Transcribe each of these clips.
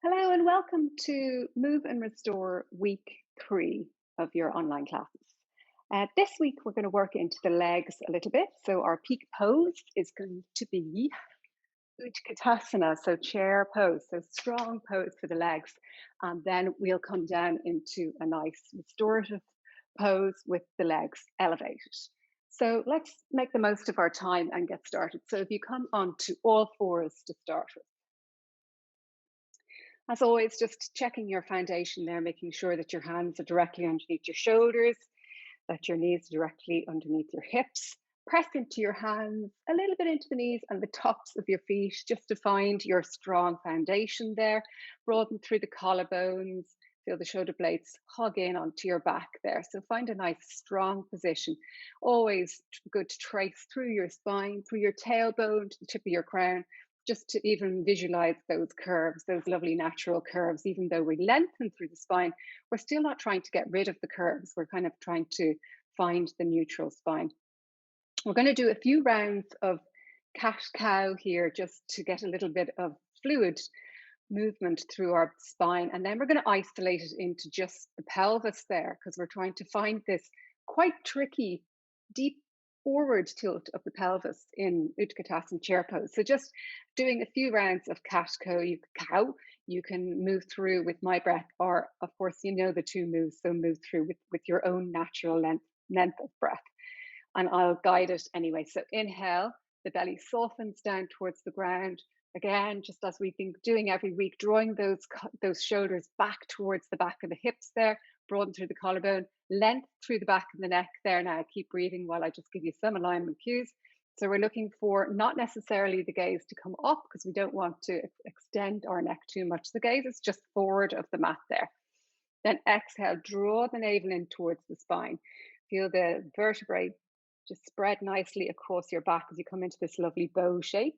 Hello and welcome to Move and Restore week 3 of your online classes. This week we're going to work into the legs a little bit. So our peak pose is going to be Utkatasana, so chair pose, so strong pose for the legs. And then we'll come down into a nice restorative pose with the legs elevated. So let's make the most of our time and get started. So if you come onto all fours to start with. As always, just checking your foundation there, making sure that your hands are directly underneath your shoulders, that your knees are directly underneath your hips. Press into your hands, a little bit into the knees and the tops of your feet, just to find your strong foundation there. Broaden through the collarbones, feel the shoulder blades hug in onto your back there. So find a nice strong position. Always good to trace through your spine, through your tailbone to the tip of your crown, just to even visualize those curves, those lovely natural curves. Even though we lengthen through the spine, we're still not trying to get rid of the curves. We're kind of trying to find the neutral spine. We're going to do a few rounds of cat cow here just to get a little bit of fluid movement through our spine. And then we're going to isolate it into just the pelvis there, because we're trying to find this quite tricky, deep forward tilt of the pelvis in Utkatasana chair pose. So just doing a few rounds of cat cow, you can move through with my breath, or of course, you know the two moves, so move through with your own natural length of breath. And I'll guide it anyway. So inhale, the belly softens down towards the ground. Again, just as we've been doing every week, drawing those shoulders back towards the back of the hips there, broaden through the collarbone, length through the back of the neck there. Now keep breathing while I just give you some alignment cues. So we're looking for not necessarily the gaze to come up, because we don't want to extend our neck too much. The gaze is just forward of the mat there. Then exhale, draw the navel in towards the spine. Feel the vertebrae just spread nicely across your back as you come into this lovely bow shape.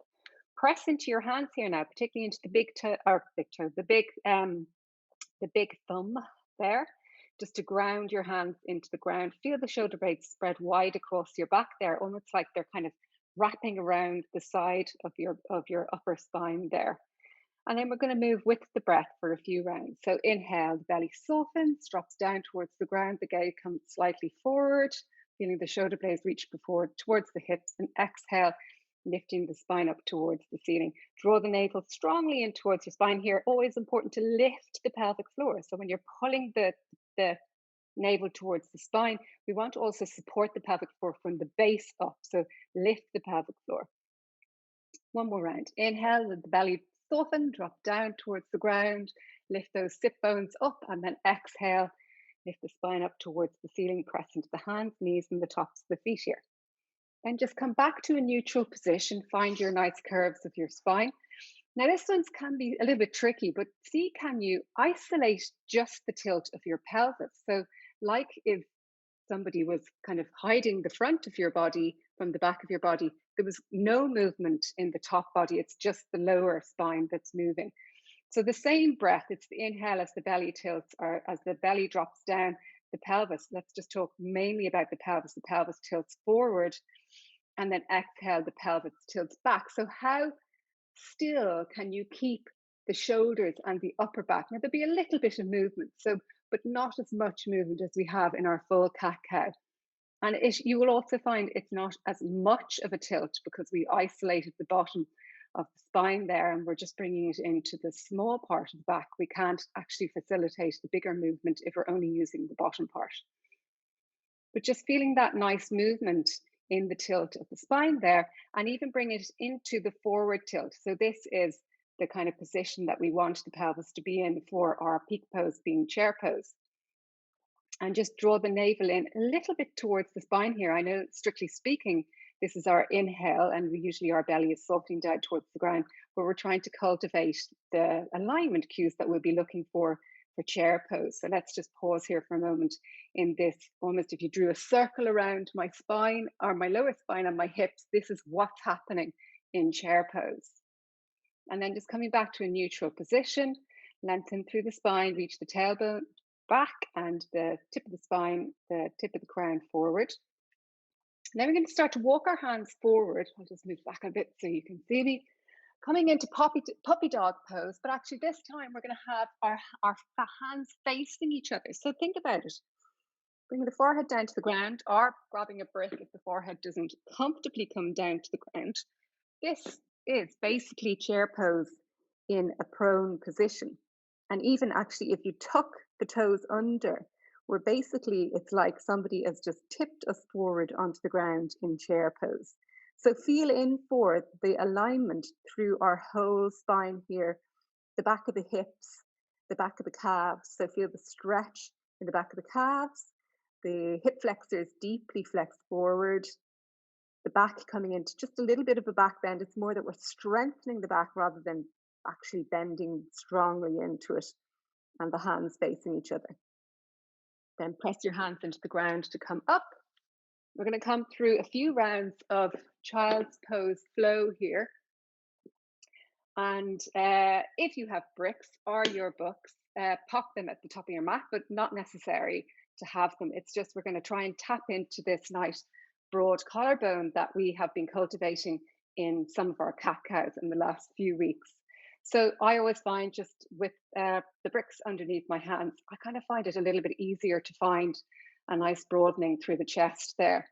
Press into your hands here now, particularly into the the big thumb there, just to ground your hands into the ground. Feel the shoulder blades spread wide across your back there, almost like they're kind of wrapping around the side of your upper spine there. And then we're going to move with the breath for a few rounds. So inhale, the belly softens, drops down towards the ground, the gaze comes slightly forward, feeling the shoulder blades reach forward towards the hips, and exhale, lifting the spine up towards the ceiling. Draw the navel strongly in towards your spine here. Always important to lift the pelvic floor. So when you're pulling the navel towards the spine, we want to also support the pelvic floor from the base up. So lift the pelvic floor. One more round. Inhale, let the belly soften, drop down towards the ground, lift those sit bones up, and then exhale, lift the spine up towards the ceiling, press into the hands, knees, and the tops of the feet here. Then just come back to a neutral position, find your nice curves of your spine. Now, this one can be a little bit tricky, but see, can you isolate just the tilt of your pelvis? So, like if somebody was kind of hiding the front of your body from the back of your body, there was no movement in the top body. It's just the lower spine that's moving. So the same breath, it's the inhale as the belly tilts, or as the belly drops down, the pelvis. Let's just talk mainly about the pelvis. The pelvis tilts forward, and then exhale, the pelvis tilts back. So how still can you keep the shoulders and the upper back? Now there'll be a little bit of movement, but not as much movement as we have in our full cat cow. And you will also find it's not as much of a tilt, because we isolated the bottom of the spine there, and we're just bringing it into the small part of the back. We can't actually facilitate the bigger movement if we're only using the bottom part. But just feeling that nice movement in the tilt of the spine there, and even bring it into the forward tilt. So this is the kind of position that we want the pelvis to be in for our peak pose, being chair pose. And just draw the navel in a little bit towards the spine here. I know, strictly speaking, this is our inhale, and usually our belly is softening down towards the ground, but we're trying to cultivate the alignment cues that we'll be looking for chair pose. So let's just pause here for a moment in this. Almost if you drew a circle around my spine, or my lower spine and my hips, this is what's happening in chair pose. And then just coming back to a neutral position, lengthen through the spine, reach the tailbone back and the tip of the spine, the tip of the crown forward. And then we're going to start to walk our hands forward. I'll just move back a bit so you can see me. Coming into puppy dog pose, but actually this time we're going to have our hands facing each other. So think about it. Bringing the forehead down to the ground or grabbing a brick if the forehead doesn't comfortably come down to the ground. This is basically chair pose in a prone position. And even actually, if you tuck the toes under, it's like somebody has just tipped us forward onto the ground in chair pose. So feel in for the alignment through our whole spine here, the back of the hips, the back of the calves. So feel the stretch in the back of the calves, the hip flexors deeply flexed forward, the back coming into just a little bit of a back bend. It's more that we're strengthening the back rather than actually bending strongly into it, and the hands facing each other. Then press your hands into the ground to come up. We're going to come through a few rounds of child's pose flow here. And if you have bricks or your books, pop them at the top of your mat, but not necessary to have them. It's just we're going to try and tap into this nice broad collarbone that we have been cultivating in some of our cat cows in the last few weeks. So I always find just with the bricks underneath my hands, I kind of find it a little bit easier to find a nice broadening through the chest there.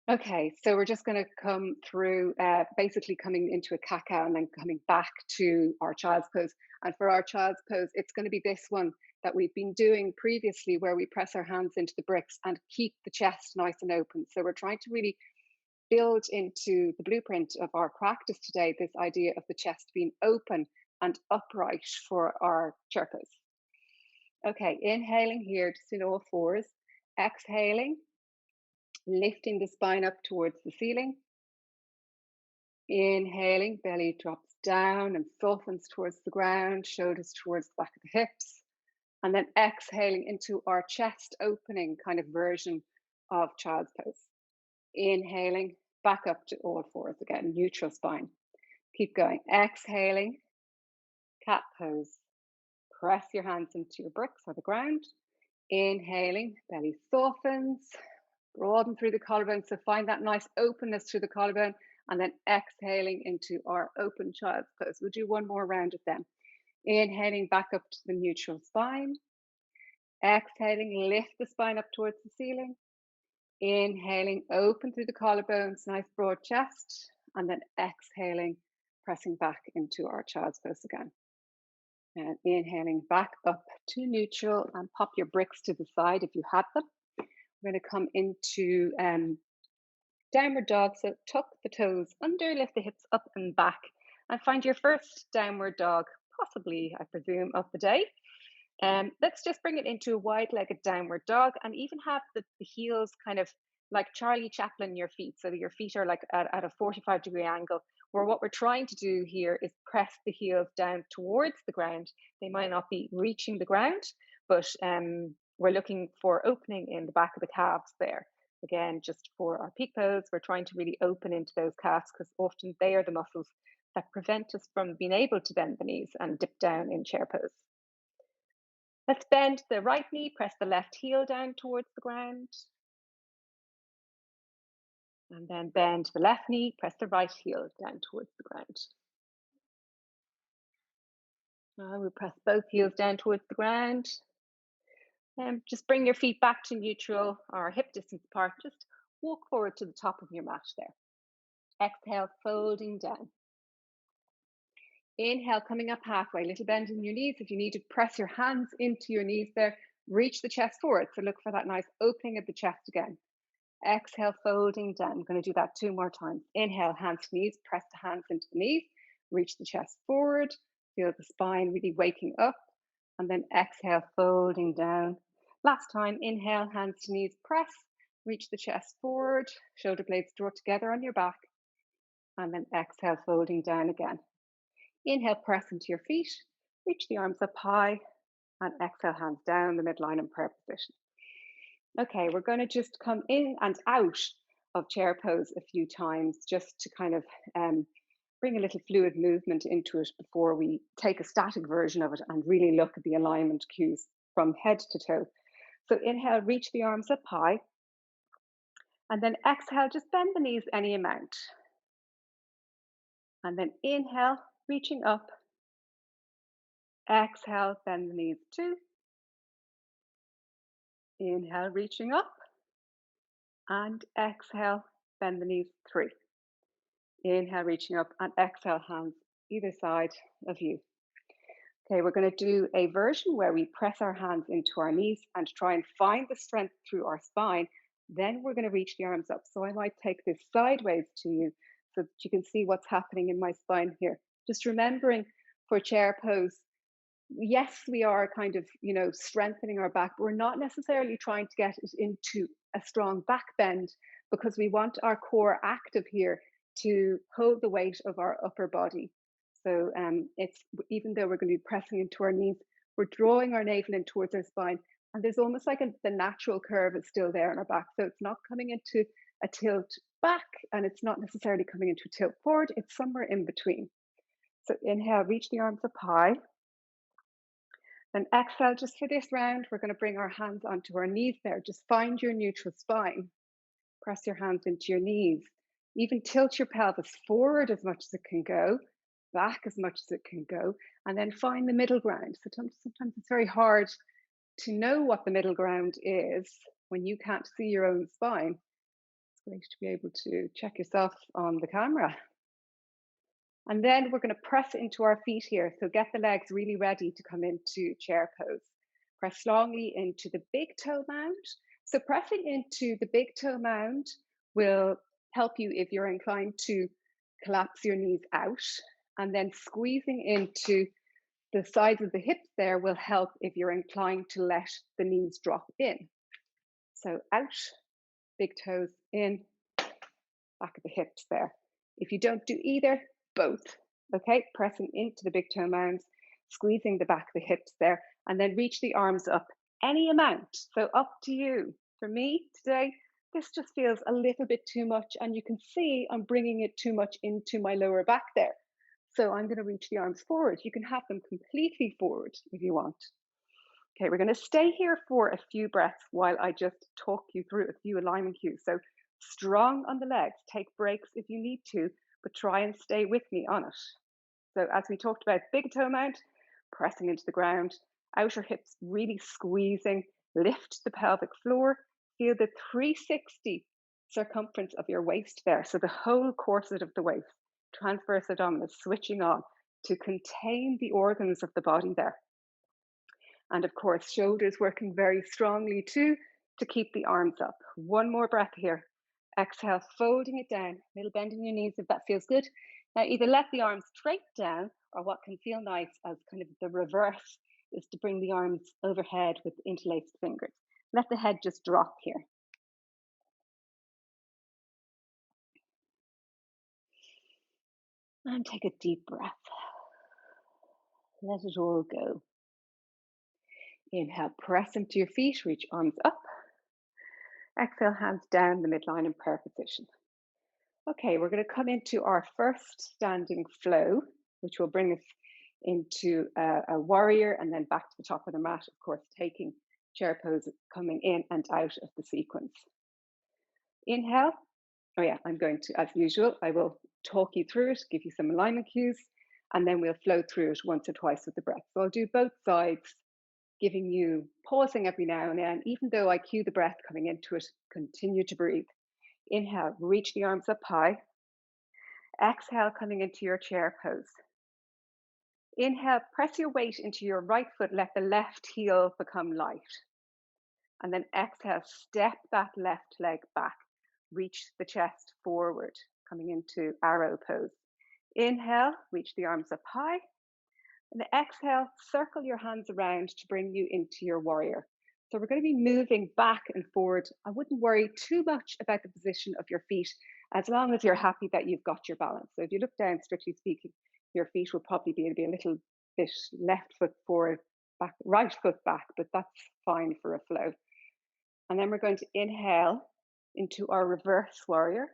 Okay, so we're just going to come through, basically coming into a cat cow and then coming back to our child's pose. And for our child's pose, it's going to be this one that we've been doing previously, where we press our hands into the bricks and keep the chest nice and open. So we're trying to really build into the blueprint of our practice today, this idea of the chest being open and upright for our chair pose. Okay, inhaling here, just in all fours. Exhaling, lifting the spine up towards the ceiling. Inhaling, belly drops down and softens towards the ground, shoulders towards the back of the hips. And then exhaling into our chest opening kind of version of child's pose. Inhaling, back up to all fours again, neutral spine. Keep going. Exhaling, cat pose. Press your hands into your bricks or the ground. Inhaling, belly softens, broaden through the collarbone. So find that nice openness through the collarbone, and then exhaling into our open child's pose. We'll do one more round of them. Inhaling back up to the neutral spine. Exhaling, lift the spine up towards the ceiling. Inhaling, open through the collarbones, nice broad chest, and then exhaling, pressing back into our child's pose again. And inhaling back up to neutral, and pop your bricks to the side if you have them. We're going to come into downward dog. So tuck the toes under, lift the hips up and back, and find your first downward dog, possibly, I presume, of the day. Let's just bring it into a wide-legged downward dog, and even have the heels kind of like Charlie Chaplin your feet. So your feet are like at a 45-degree angle, where what we're trying to do here is press the heels down towards the ground. They might not be reaching the ground, but we're looking for opening in the back of the calves there. Again, just for our peak pose, we're trying to really open into those calves, because often they are the muscles that prevent us from being able to bend the knees and dip down in chair pose. Let's bend the right knee, press the left heel down towards the ground. And then bend the left knee, press the right heel down towards the ground. Now we press both heels down towards the ground. And just bring your feet back to neutral or hip distance apart. Just walk forward to the top of your mat there. Exhale, folding down. Inhale, coming up halfway, little bend in your knees. If you need to press your hands into your knees there, reach the chest forward. So look for that nice opening of the chest again. Exhale, folding down. I'm going to do that 2 more times. Inhale, hands to knees, press the hands into the knees, reach the chest forward, feel the spine really waking up, and then exhale, folding down. Last time, inhale, hands to knees, press, reach the chest forward, shoulder blades draw together on your back, and then exhale, folding down again. Inhale, press into your feet, reach the arms up high, and exhale, hands down the midline in prayer position. Okay, we're going to just come in and out of chair pose a few times, just to kind of bring a little fluid movement into it before we take a static version of it and really look at the alignment cues from head to toe. So inhale, reach the arms up high, and then exhale, just bend the knees any amount. And then inhale, reaching up. Exhale, bend the knees 2. Inhale, reaching up. And exhale, bend the knees 3. Inhale, reaching up, and exhale, hands either side of you. Okay, we're going to do a version where we press our hands into our knees and try and find the strength through our spine. Then we're going to reach the arms up. So I might take this sideways to you so that you can see what's happening in my spine here. Just remembering for chair pose, yes, we are kind of, strengthening our back, but we're not necessarily trying to get it into a strong back bend because we want our core active here to hold the weight of our upper body. So it's even though we're going to be pressing into our knees, we're drawing our navel in towards our spine, and there's almost like the natural curve is still there in our back. So it's not coming into a tilt back, and it's not necessarily coming into a tilt forward. It's somewhere in between. So inhale, reach the arms up high. Then exhale, just for this round, we're going to bring our hands onto our knees there. Just find your neutral spine. Press your hands into your knees. Even tilt your pelvis forward as much as it can go, back as much as it can go, and then find the middle ground. Sometimes it's very hard to know what the middle ground is when you can't see your own spine. It's great to be able to check yourself on the camera. And then we're going to press into our feet here. So get the legs really ready to come into chair pose. Press strongly into the big toe mound. So pressing into the big toe mound will help you if you're inclined to collapse your knees out. And then squeezing into the sides of the hips there will help if you're inclined to let the knees drop in. So out, big toes in, back of the hips there. If you don't do either, both. Okay, pressing into the big toe mounds, squeezing the back of the hips there, and then reach the arms up any amount. So up to you. For me today, this just feels a little bit too much, and you can see I'm bringing it too much into my lower back there. So I'm going to reach the arms forward. You can have them completely forward if you want. Okay, we're going to stay here for a few breaths while I just talk you through a few alignment cues. So strong on the legs, take breaks if you need to, but try and stay with me on it. So as we talked about, big toe mount, pressing into the ground, outer hips really squeezing, lift the pelvic floor, feel the 360 circumference of your waist there. So the whole corset of the waist, transverse abdominis switching on to contain the organs of the body there. And of course, shoulders working very strongly too to keep the arms up. One more breath here. Exhale, folding it down, little bend in your knees if that feels good. Now, either let the arms straight down, or what can feel nice as kind of the reverse is to bring the arms overhead with interlaced fingers. Let the head just drop here. And take a deep breath. Let it all go. Inhale, press into your feet, reach arms up. Exhale, hands down the midline in prayer position. Okay, we're going to come into our first standing flow, which will bring us into a warrior and then back to the top of the mat, of course, taking chair pose, coming in and out of the sequence. Inhale. Oh yeah, I'm going to, as usual, I will talk you through it, give you some alignment cues, and then we'll flow through it once or twice with the breath. So I'll do both sides, giving you pausing every now and then. Even though I cue the breath coming into it, continue to breathe. Inhale, reach the arms up high. Exhale, coming into your chair pose. Inhale, press your weight into your right foot, let the left heel become light. And then exhale, step that left leg back, reach the chest forward, coming into arrow pose. Inhale, reach the arms up high. And exhale, circle your hands around to bring you into your warrior. So we're going to be moving back and forward. I wouldn't worry too much about the position of your feet, as long as you're happy that you've got your balance. So if you look down, strictly speaking, your feet will probably be a little bit left foot forward, back, right foot back, but that's fine for a flow. And then we're going to inhale into our reverse warrior.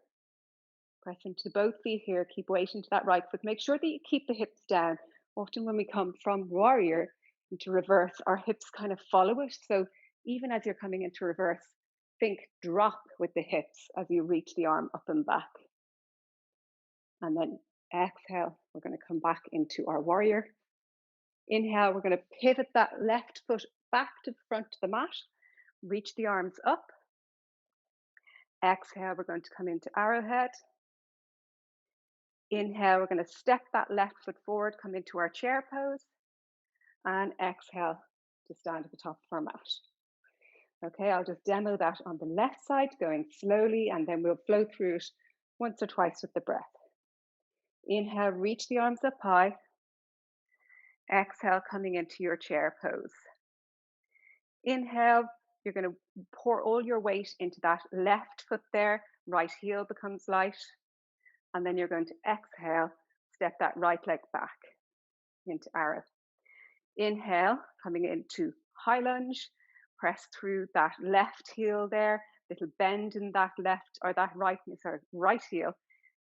Press into both feet here, keep weight into that right foot. Make sure that you keep the hips down. Often when we come from warrior into reverse, our hips kind of follow it. So even as you're coming into reverse, think drop with the hips as you reach the arm up and back. And then Exhale, we're going to come back into our warrior. Inhale, we're going to pivot that left foot back to the front of the mat. Reach the arms up. Exhale, we're going to come into arrowhead. Inhale, we're going to step that left foot forward, come into our chair pose. And exhale to stand at the top of our mat. Okay, I'll just demo that on the left side, going slowly, and then we'll flow through it once or twice with the breath. Inhale, reach the arms up high. Exhale, coming into your chair pose. Inhale, you're going to pour all your weight into that left foot there. Right heel becomes light. And then you're going to exhale, step that right leg back into arrow. Inhale, coming into high lunge. Press through that left heel there. Little bend in that left or that right heel.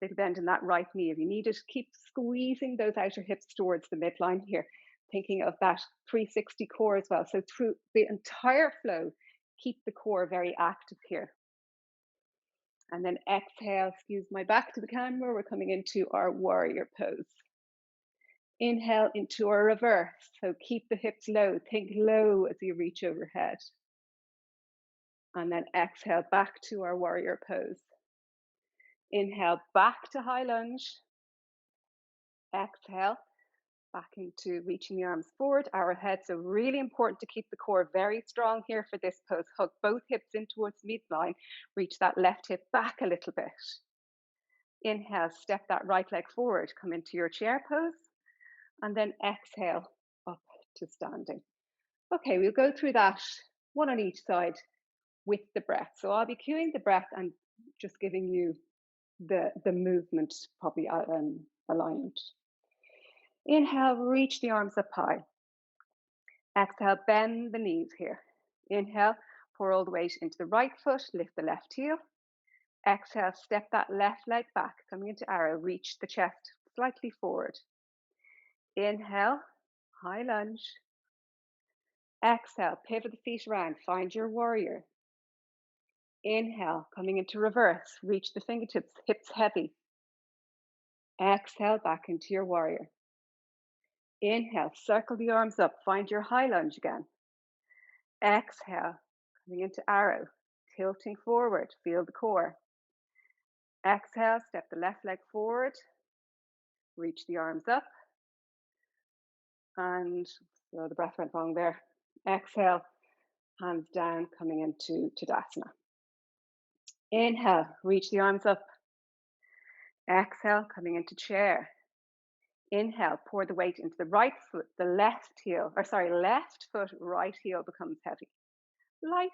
Little bend in that right knee. If you need it, keep squeezing those outer hips towards the midline here. Thinking of that 360 core as well. So through the entire flow, keep the core very active here. And then exhale, excuse my back to the camera. We're coming into our warrior pose. Inhale into our reverse. So keep the hips low. Think low as you reach overhead. And then exhale back to our warrior pose. Inhale back to high lunge. Exhale back into reaching the arms forward, arrowhead. So really important to keep the core very strong here for this pose. Hug both hips in towards midline. Reach that left hip back a little bit. Inhale, step that right leg forward. Come into your chair pose. And then exhale up to standing. Okay, we'll go through that one on each side with the breath. So I'll be cueing the breath and just giving you the movement, probably alignment. Inhale, reach the arms up high. Exhale, bend the knees here. Inhale, pour all the weight into the right foot, lift the left heel. Exhale, step that left leg back, coming into arrow, reach the chest slightly forward. Inhale, high lunge. Exhale, pivot the feet around, find your warrior. Inhale, coming into reverse, reach the fingertips, hips heavy. Exhale, back into your warrior. Inhale, circle the arms up, find your high lunge again. Exhale, coming into arrow, tilting forward, feel the core. Exhale, step the left leg forward, reach the arms up. And so the breath went wrong there. Exhale, hands down, coming into Tadasana. Inhale, reach the arms up. Exhale, coming into chair. Inhale, pour the weight into the right foot, the left foot, right heel becomes heavy. Light.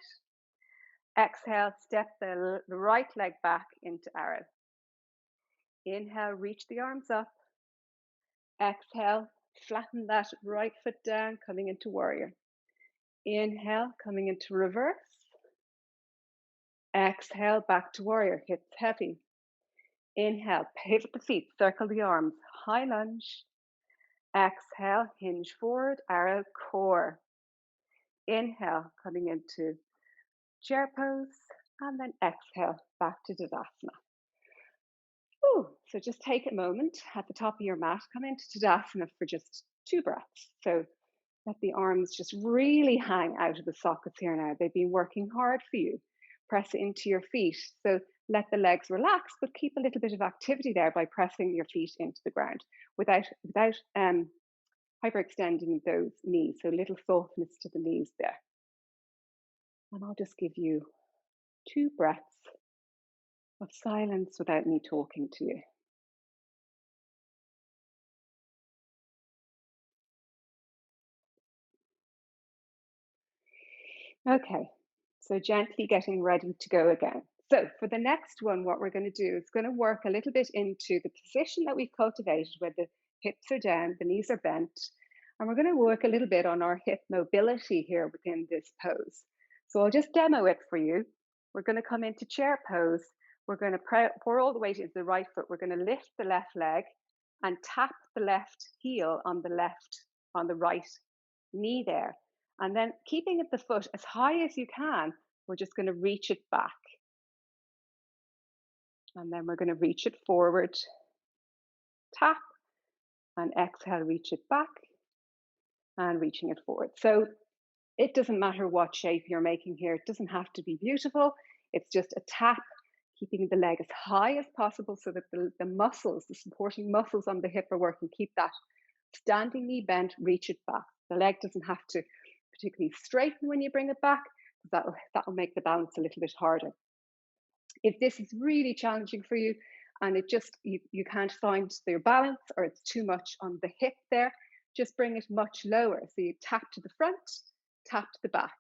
Exhale, step the right leg back into arrow. Inhale, reach the arms up. Exhale, flatten that right foot down, coming into warrior. Inhale, coming into reverse. Exhale, back to warrior, hips heavy. Inhale, pivot the feet, circle the arms, high lunge. Exhale, hinge forward, arrow, core. Inhale, coming into chair pose, and then exhale, back to Tadasana. Ooh, so just take a moment at the top of your mat, come into Tadasana for just 2 breaths. So let the arms just really hang out of the sockets here now. They've been working hard for you. Press into your feet. So let the legs relax, but keep a little bit of activity there by pressing your feet into the ground without hyperextending those knees. So little softness to the knees there. And I'll just give you 2 breaths of silence without me talking to you. Okay, so gently getting ready to go again. So for the next one, what we're going to do is going to work a little bit into the position that we've cultivated where the hips are down, the knees are bent, and we're going to work a little bit on our hip mobility here within this pose. So I'll just demo it for you. We're going to come into chair pose. We're going to pour all the weight into the right foot. We're going to lift the left leg and tap the left heel on the right knee there. And then keeping the foot as high as you can, we're just going to reach it back. And then we're going to reach it forward. tap, and exhale, reach it back and reaching it forward. So it doesn't matter what shape you're making here. It doesn't have to be beautiful. It's just a tap, keeping the leg as high as possible so that the muscles, the supporting muscles on the hip are working. Keep that standing knee bent, reach it back. The leg doesn't have to particularly straighten when you bring it back, because that'll make the balance a little bit harder. If this is really challenging for you and it just you can't find your balance, or it's too much on the hip there, just bring it much lower. So you tap to the front, tap to the back,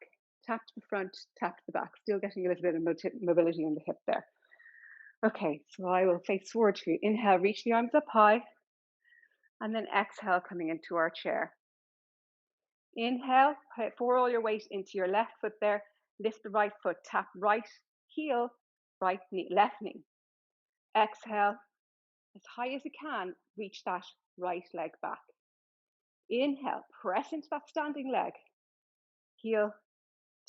tap to the front, tap to the back, still getting a little bit of mobility in the hip there. Okay, so I will face forward to you. Inhale, reach the arms up high, and then exhale, coming into our chair. Inhale, pour all your weight into your left foot there. Lift the right foot, tap right heel, right knee, left knee. Exhale, as high as you can, reach that right leg back. Inhale, press into that standing leg, heel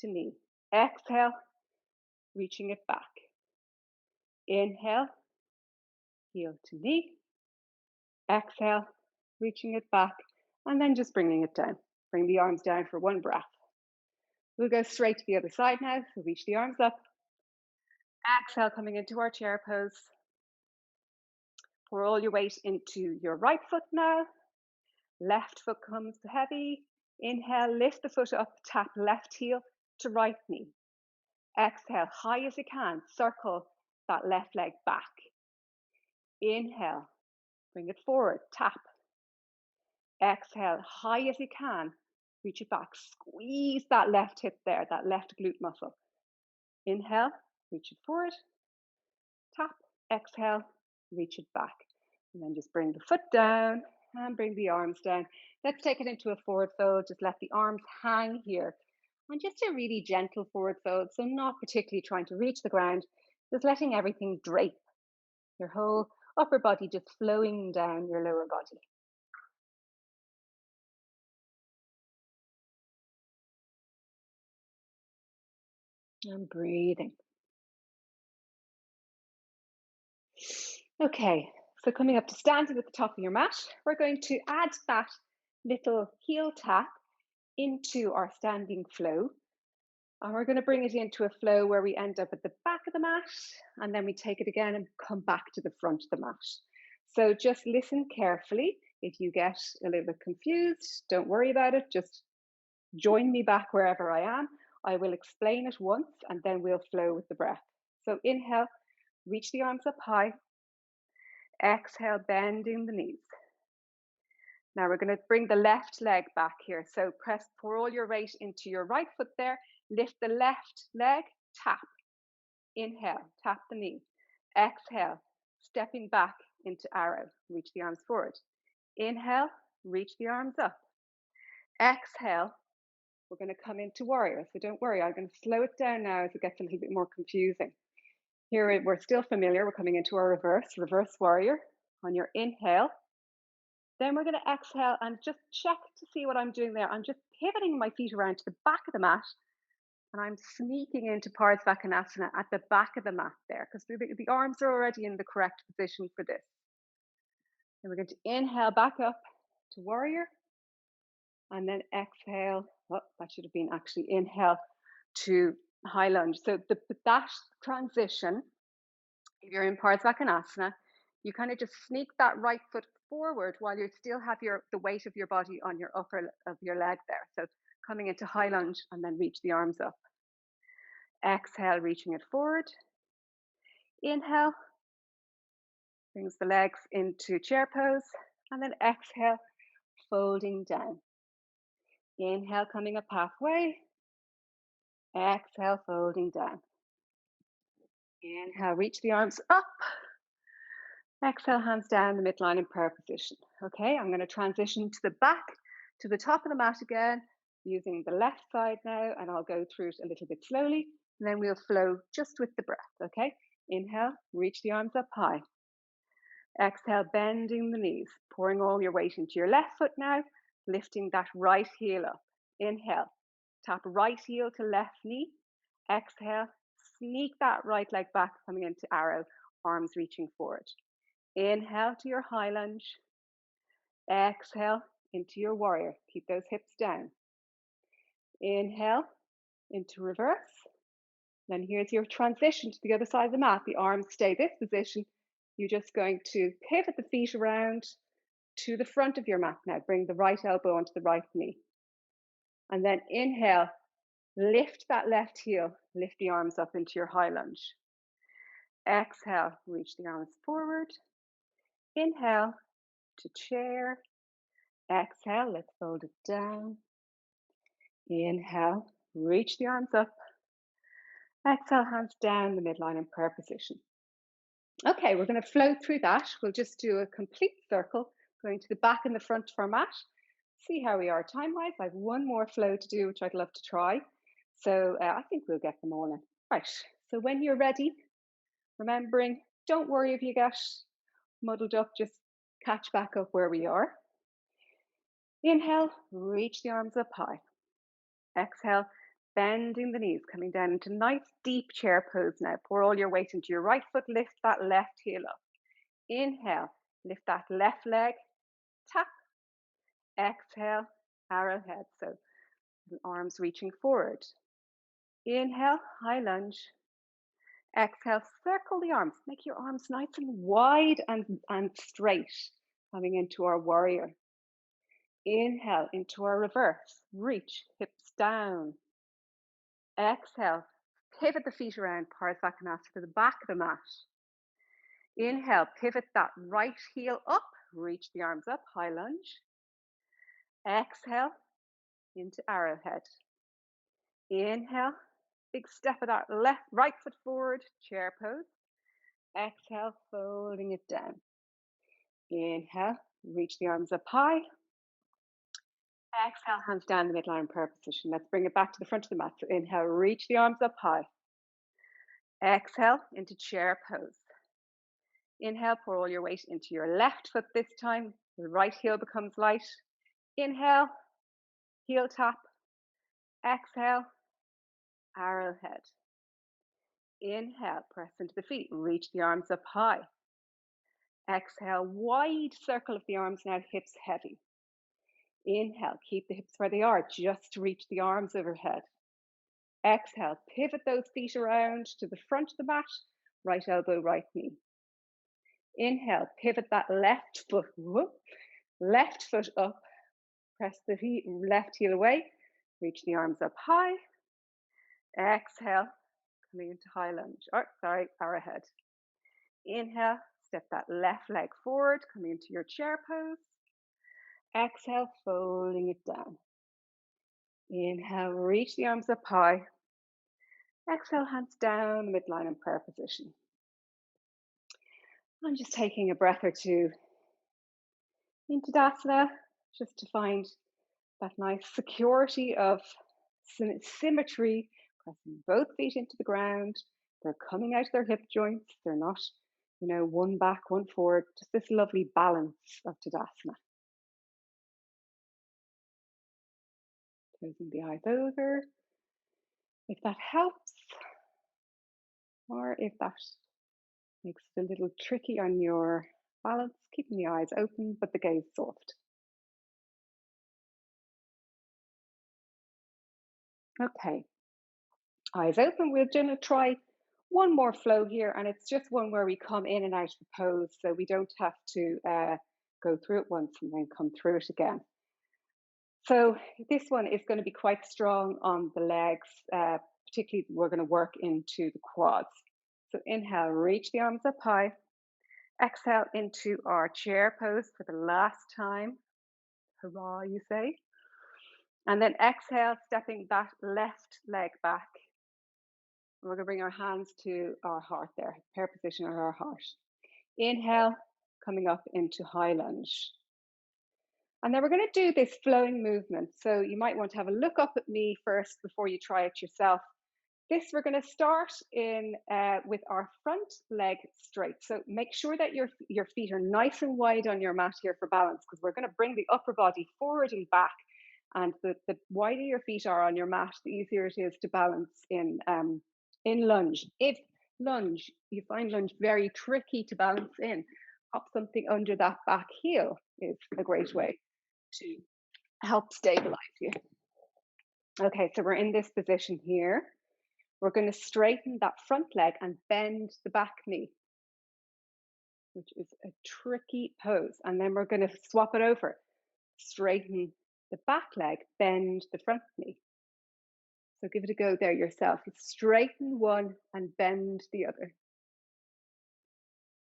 to knee. Exhale, reaching it back. Inhale, heel to knee. Exhale, reaching it back, and then just bringing it down. Bring the arms down for one breath. We'll go straight to the other side now. So reach the arms up. Exhale, coming into our chair pose. Pour all your weight into your right foot now. Left foot comes heavy. Inhale, lift the foot up, tap left heel to right knee. Exhale, high as you can, circle that left leg back. Inhale, bring it forward, tap. Exhale, high as you can, reach it back. Squeeze that left hip there, that left glute muscle. Inhale, reach it forward, tap. Exhale, reach it back. And then just bring the foot down and bring the arms down. Let's take it into a forward fold. Just let the arms hang here. And just a really gentle forward fold. So not particularly trying to reach the ground, just letting everything drape. Your whole upper body just flowing down your lower body. And breathing. Okay, so coming up to standing at the top of your mat, we're going to add that little heel tap into our standing flow. And we're going to bring it into a flow where we end up at the back of the mat, and then we take it again and come back to the front of the mat. So just listen carefully. If you get a little bit confused, don't worry about it. Just join me back wherever I am. I will explain it once and then we'll flow with the breath. So inhale, reach the arms up high. Exhale, bending the knees. Now we're going to bring the left leg back here. So pour all your weight into your right foot there. Lift the left leg, tap. Inhale, tap the knee. Exhale, stepping back into arrow. Reach the arms forward. Inhale, reach the arms up. Exhale, we're going to come into warrior. So don't worry, I'm going to slow it down now as it gets a little bit more confusing. Here we're still familiar. We're coming into our reverse warrior. On your inhale, then we're going to exhale and just check to see what I'm doing there. I'm just pivoting my feet around to the back of the mat, and I'm sneaking into Tadasana at the back of the mat there, because the arms are already in the correct position for this. And we're going to inhale back up to warrior, and then exhale. Oh, that should have been actually inhale to high lunge. So that transition, if you're in Tadasana, you kind of just sneak that right foot forward while you still have the weight of your body on your upper of your leg there. So coming into high lunge and then reach the arms up. Exhale, reaching it forward. Inhale, brings the legs into chair pose, and then exhale, folding down. Inhale, coming up halfway. Exhale, folding down. Inhale, reach the arms up. Exhale, hands down the midline in prayer position. Okay, I'm going to transition to the back, to the top of the mat again, using the left side now, and I'll go through it a little bit slowly, and then we'll flow just with the breath, okay? Inhale, reach the arms up high. Exhale, bending the knees, pouring all your weight into your left foot now, lifting that right heel up. Inhale, tap right heel to left knee. Exhale, sneak that right leg back, coming into arrow, arms reaching forward. Inhale to your high lunge. Exhale into your warrior. Keep those hips down. Inhale into reverse. Then here's your transition to the other side of the mat. The arms stay this position. You're just going to pivot the feet around to the front of your mat now. Bring the right elbow onto the right knee. And then inhale, lift that left heel, lift the arms up into your high lunge. Exhale, reach the arms forward. Inhale to chair. Exhale, let's fold it down. Inhale, reach the arms up. Exhale, hands down the midline in prayer position. Okay, we're going to flow through that. We'll just do a complete circle, going to the back and the front of our mat. See how we are time-wise. I have one more flow to do, which I'd love to try. So I think we'll get them all in. Right, so when you're ready, remembering, don't worry if you get muddled up, just catch back up where we are. Inhale, reach the arms up high. Exhale, bending the knees, coming down into nice deep chair pose now. Pour all your weight into your right foot, lift that left heel up. Inhale, lift that left leg, tap. Exhale, arrowhead. So arms reaching forward. Inhale, high lunge. Exhale, circle the arms. Make your arms nice and wide and straight, coming into our warrior. Inhale into our reverse. Reach, hips down. Exhale, pivot the feet around, Parsvakonasana to the back of the mat. Inhale, pivot that right heel up, reach the arms up, high lunge. Exhale, into arrowhead. Inhale, big step of that right foot forward, chair pose. Exhale, folding it down. Inhale, reach the arms up high. Exhale, hands down the midline prayer position. Let's bring it back to the front of the mat. So inhale, reach the arms up high. Exhale into chair pose. Inhale, pour all your weight into your left foot this time. The right heel becomes light. Inhale, heel tap. Exhale, arrowhead. Inhale, press into the feet. Reach the arms up high. Exhale, wide circle of the arms now, hips heavy. Inhale, keep the hips where they are, just to reach the arms overhead. Exhale, pivot those feet around to the front of the mat, right elbow, right knee. Inhale, pivot that left foot up, press the left heel away, reach the arms up high. Exhale, coming into high lunge, arrowhead. Inhale, step that left leg forward, coming into your chair pose. Exhale, folding it down. Inhale, reach the arms up high. Exhale, hands down, midline in prayer position. I'm just taking a breath or two into Tadasana, just to find that nice security of symmetry, pressing both feet into the ground. They're coming out of their hip joints. They're not, one back, one forward, just this lovely balance of Tadasana. Closing the eyes over. If that helps, or if that makes it a little tricky on your balance, keeping the eyes open, but the gaze soft. Okay, eyes open. We're going to try one more flow here, and it's just one where we come in and out of the pose, so we don't have to go through it once and then come through it again. So this one is going to be quite strong on the legs, particularly we're going to work into the quads. So inhale, reach the arms up high. Exhale into our chair pose for the last time. Hurrah, you say. And then exhale, stepping that left leg back. We're going to bring our hands to our heart there, prayer position of our heart. Inhale, coming up into high lunge. And then we're going to do this flowing movement. So you might want to have a look up at me first before you try it yourself. This, we're going to start in with our front leg straight. So make sure that your feet are nice and wide on your mat here for balance, because we're going to bring the upper body forward and back. And the wider your feet are on your mat, the easier it is to balance in lunge. If lunge, you find lunge very tricky to balance in, pop something under that back heel is a great way to help stabilize you. Okay, so we're in this position here. We're going to straighten that front leg and bend the back knee, which is a tricky pose. And then we're going to swap it over. Straighten the back leg, bend the front knee. So give it a go there yourself. Straighten one and bend the other.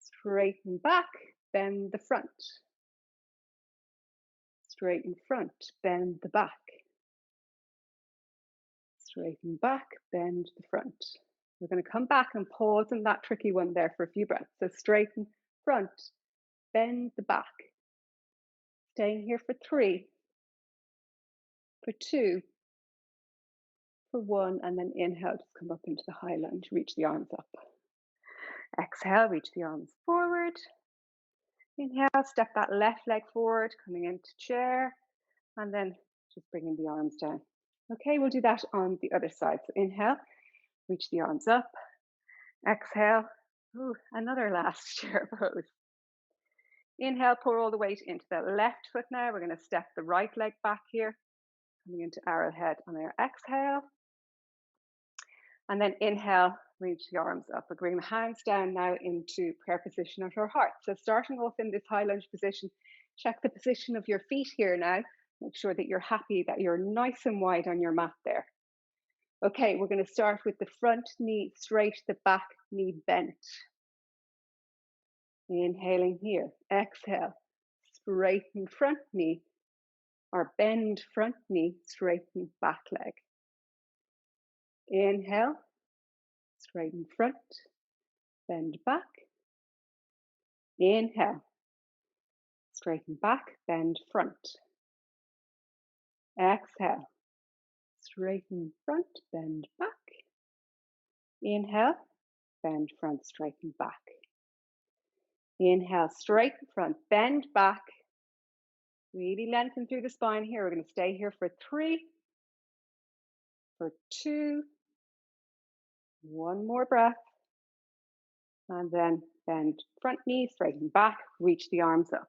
Straighten back, bend the front. Straighten front, bend the back. Straighten back, bend the front. We're going to come back and pause on that tricky one there for a few breaths. So straighten front, bend the back. Staying here for 3, for 2, for 1, and then inhale, just come up into the high lunge, reach the arms up. Exhale, reach the arms forward. Inhale, step that left leg forward, coming into chair, and then just bringing the arms down. Okay, we'll do that on the other side. So inhale, reach the arms up. Exhale, another last chair pose. Inhale, pour all the weight into the left foot now. We're going to step the right leg back here, coming into arrowhead on our exhale. And then inhale, reach the arms up. We're bringing the hands down now into prayer position at our heart. So starting off in this high lunge position, check the position of your feet here now. Make sure that you're happy, that you're nice and wide on your mat there. Okay, we're going to start with the front knee straight, the back knee bent. Inhaling here, exhale, straighten front knee, or bend front knee, straighten back leg. Inhale, straighten front, bend back. Inhale, straighten back, bend front. Exhale, straighten front, bend back. Inhale, bend front, straighten back. Inhale, straighten front, bend back. Really lengthen through the spine here. We're going to stay here for 3, for 2, 1 more breath. And then bend front knee, straighten back, reach the arms up.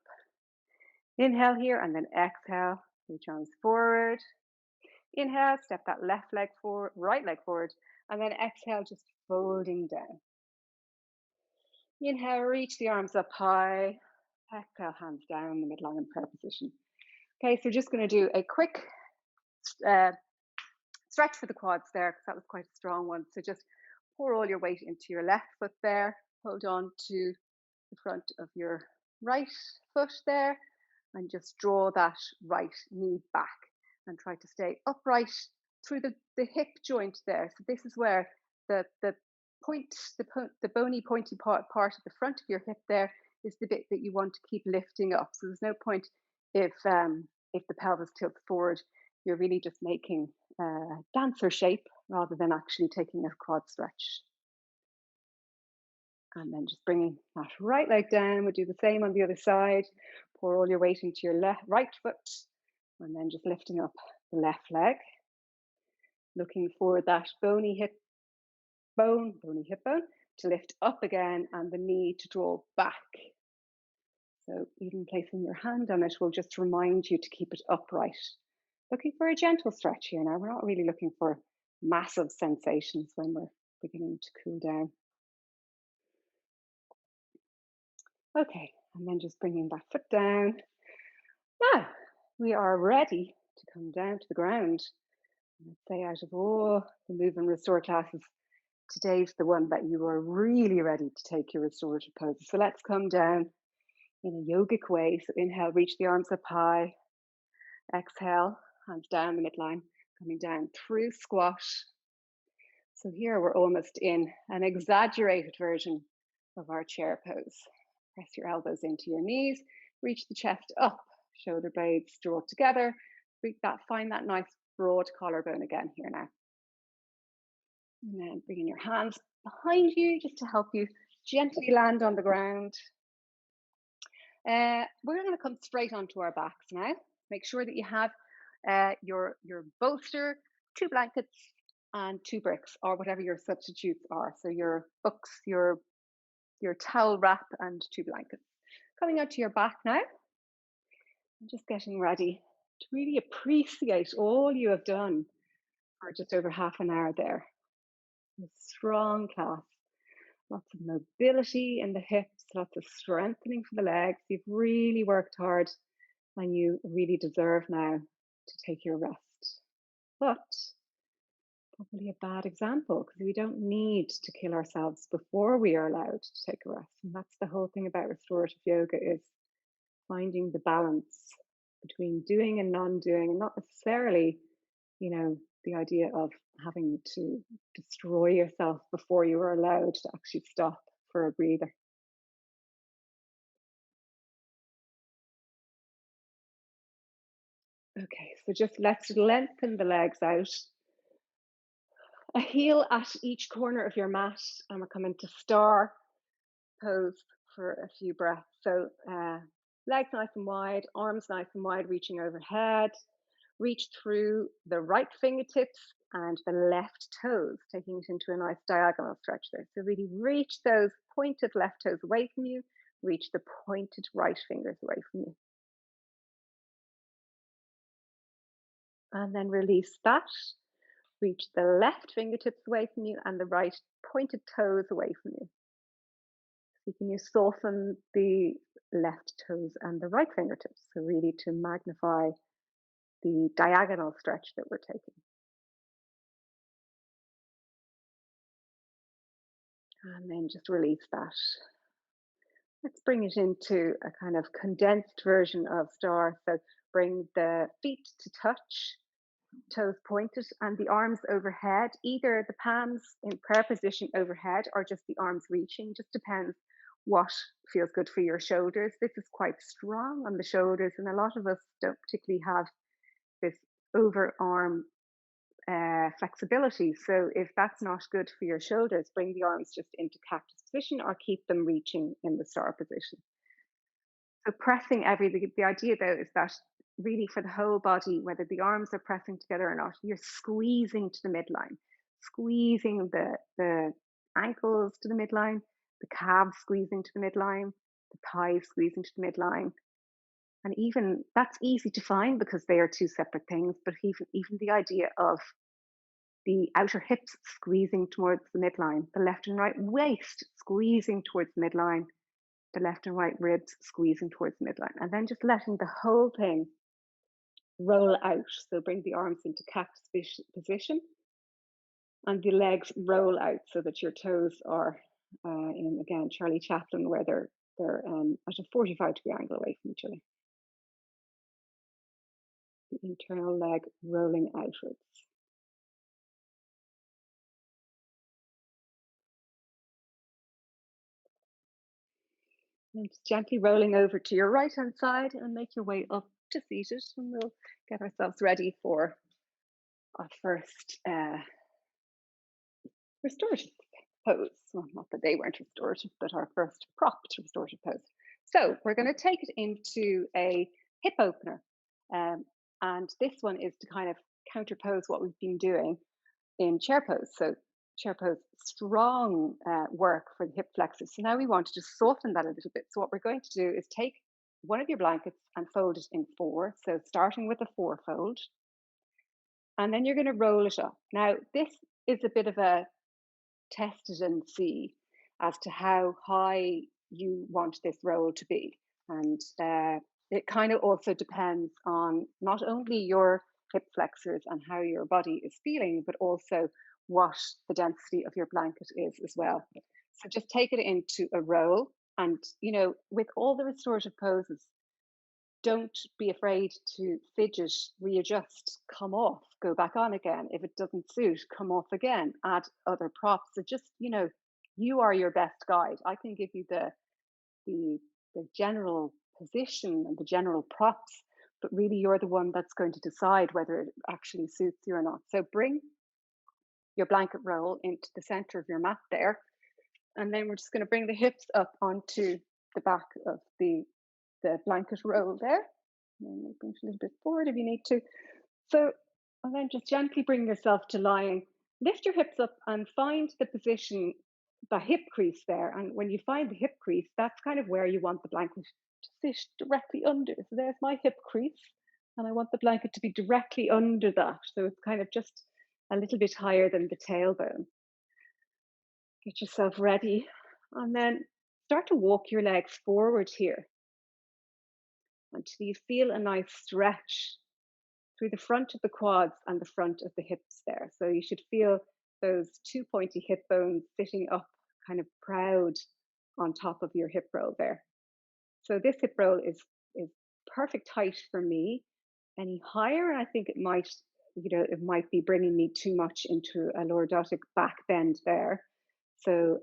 Inhale here and then exhale, reach arms forward. Inhale, step that left leg forward, right leg forward, and then exhale, just folding down. Inhale, reach the arms up high. Exhale, hands down, the midline in prayer position. Okay, so we're just going to do a quick stretch for the quads there, because that was quite a strong one. So just pour all your weight into your left foot there. Hold on to the front of your right foot there, and just draw that right knee back and try to stay upright through the hip joint there. So this is where the bony pointy part of the front of your hip there is the bit that you want to keep lifting up. So there's no point if the pelvis tilts forward, you're really just making a dancer shape rather than actually taking a quad stretch. And then just bringing that right leg down. We'll do the same on the other side. Pour all your weight into your right foot, and then just lifting up the left leg. Looking for that bony hip bone to lift up again, and the knee to draw back. So even placing your hand on it will just remind you to keep it upright. Looking for a gentle stretch here now. We're not really looking for massive sensations when we're beginning to cool down. Okay, and then just bringing that foot down. Now, we are ready to come down to the ground. I'd say out of all the move and restore classes, today's the one that you are really ready to take your restorative poses. So let's come down in a yogic way. So inhale, reach the arms up high. Exhale, hands down the midline, coming down through squat. So here we're almost in an exaggerated version of our chair pose. Press your elbows into your knees, reach the chest up, shoulder blades draw together. Find that nice broad collarbone again here now. And then bringing your hands behind you just to help you gently land on the ground. We're going to come straight onto our backs now. Make sure that you have your bolster, 2 blankets, and 2 bricks, or whatever your substitutes are. So your books, your towel wrap, and 2 blankets. Coming out to your back now, and just getting ready to really appreciate all you have done for just over half an hour there. A strong class, lots of mobility in the hips, lots of strengthening for the legs. You've really worked hard and you really deserve now to take your rest. But probably a bad example because we don't need to kill ourselves before we are allowed to take a rest. And that's the whole thing about restorative yoga is finding the balance between doing and non-doing, and not necessarily, the idea of having to destroy yourself before you are allowed to actually stop for a breather. Okay, so just let's lengthen the legs out. A heel at each corner of your mat, and we're coming to star pose for a few breaths. So legs nice and wide, arms nice and wide, reaching overhead. Reach through the right fingertips and the left toes, taking it into a nice diagonal stretch there. So really reach those pointed left toes away from you, reach the pointed right fingers away from you. And then release that. Reach the left fingertips away from you and the right pointed toes away from you. So can you soften the left toes and the right fingertips? So really to magnify the diagonal stretch that we're taking. And then just release that. Let's bring it into a kind of condensed version of star. So bring the feet to touch, toes pointed, and the arms overhead, either the palms in prayer position overhead or just the arms reaching, just depends what feels good for your shoulders. This is quite strong on the shoulders, and a lot of us don't particularly have this overarm flexibility. So if that's not good for your shoulders, bring the arms just into cactus position or keep them reaching in the star position. So pressing the idea though is that really for the whole body, whether the arms are pressing together or not, you're squeezing to the midline, squeezing the ankles to the midline, the calves squeezing to the midline, the thighs squeezing to the midline. And even that's easy to find because they are two separate things, but even the idea of the outer hips squeezing towards the midline, the left and right waist squeezing towards the midline, the left and right ribs squeezing towards the midline, and then just letting the whole thing roll out. So bring the arms into cactus position and the legs roll out so that your toes are in, again, Charlie Chaplin, where they're at a 45-degree angle away from each other. The internal leg rolling outwards. And just gently rolling over to your right hand side and make your way up to seated, and we'll get ourselves ready for our first restorative pose. Well, not that they weren't restorative, but our first propped restorative pose. So we're going to take it into a hip opener. And this one is to kind of counterpose what we've been doing in chair pose. So chair pose, strong work for the hip flexors. So now we want to just soften that a little bit. So what we're going to do is take one of your blankets and fold it in four. So starting with a four fold. And then you're going to roll it up. Now, this is a bit of a test it and see as to how high you want this roll to be. And it kind of also depends on not only your hip flexors and how your body is feeling, but also what the density of your blanket is as well. So just take it into a roll. And, with all the restorative poses, don't be afraid to fidget, readjust, come off, go back on again. If it doesn't suit, come off again, add other props. So just, you are your best guide. I can give you the general position and the general props, but really you're the one that's going to decide whether it actually suits you or not. So bring your blanket roll into the center of your mat there. And then we're just going to bring the hips up onto the back of the blanket roll there. And bring it a little bit forward if you need to. So, and then just gently bring yourself to lying. Lift your hips up and find the position, the hip crease there. And when you find the hip crease, that's kind of where you want the blanket to sit directly under. So there's my hip crease, and I want the blanket to be directly under that. So it's kind of just a little bit higher than the tailbone. Get yourself ready, and then start to walk your legs forward here until you feel a nice stretch through the front of the quads and the front of the hips there. So you should feel those two pointy hip bones sitting up kind of proud on top of your hip roll there. So this hip roll is perfect height for me. Any higher, I think it might be bringing me too much into a lordotic back bend there. So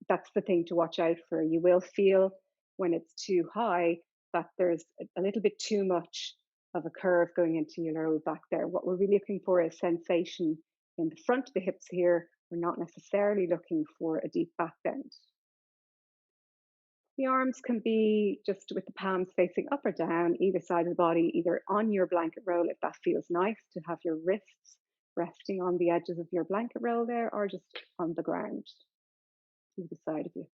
that's the thing to watch out for. You will feel when it's too high that there's a little bit too much of a curve going into your lower back there. What we're really looking for is sensation in the front of the hips here. We're not necessarily looking for a deep back bend. The arms can be just with the palms facing up or down, either side of the body, either on your blanket roll if that feels nice to have your wrists resting on the edges of your blanket roll there, or just on the ground, either side of you.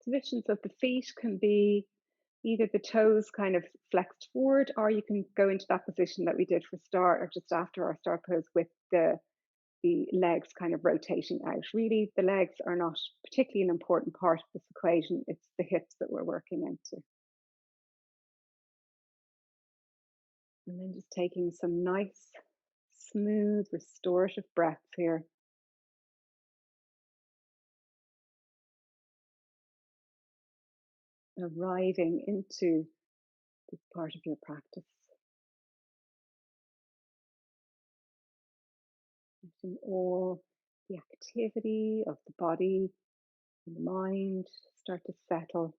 Positions of the feet can be either the toes kind of flexed forward, or you can go into that position that we did for start or just after our start pose with the legs kind of rotating out. Really, the legs are not particularly an important part of this equation. It's the hips that we're working into. And then just taking some nice, smooth, restorative breaths here. Arriving into this part of your practice. Letting all the activity of the body and the mind start to settle.